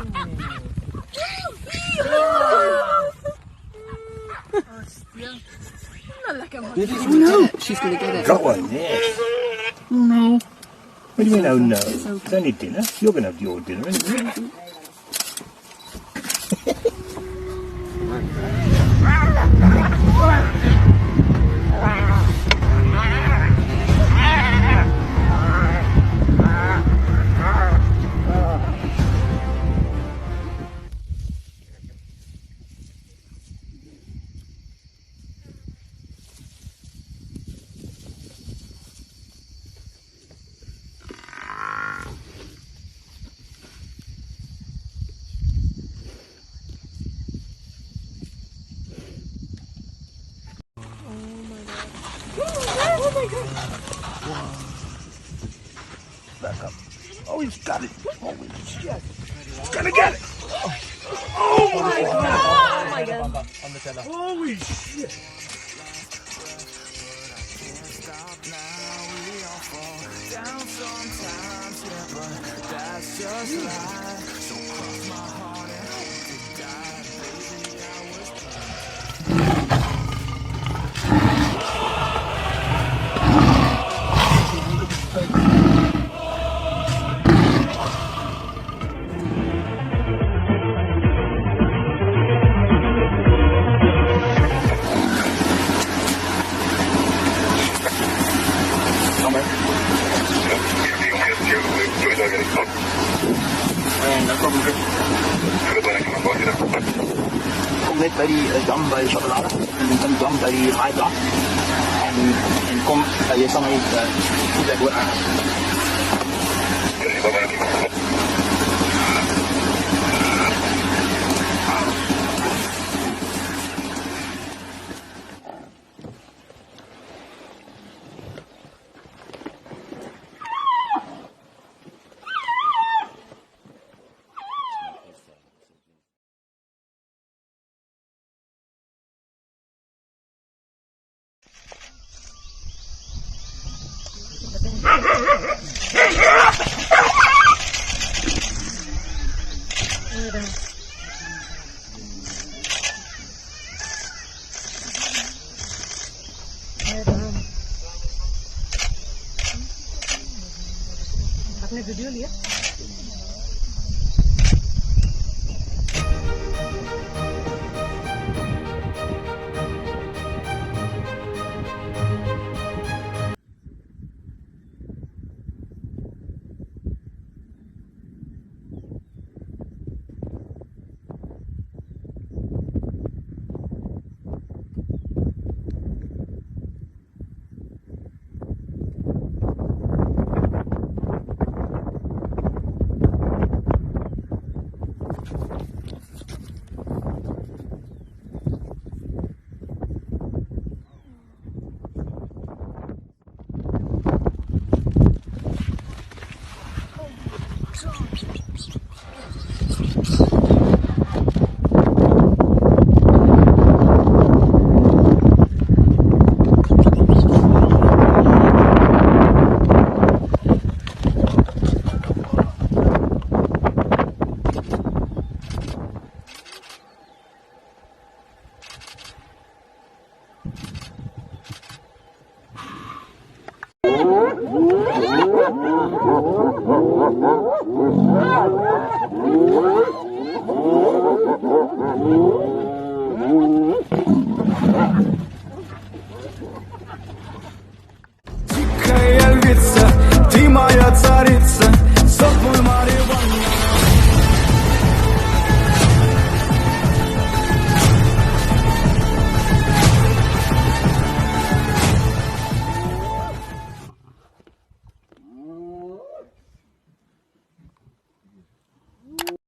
Oh no, she's going to get it. Got one, yes. Oh no. What do you mean, oh no? It's only dinner. You're going to have your dinner, isn't it? Back up. Oh, he's got it. Holy shit. He's gonna get it. Oh my god. Oh my god. Holy shit. Net bij die dam bij de chocolade. En een dam bij die high en kom, je kan even goed weg worden. आपने video लिया?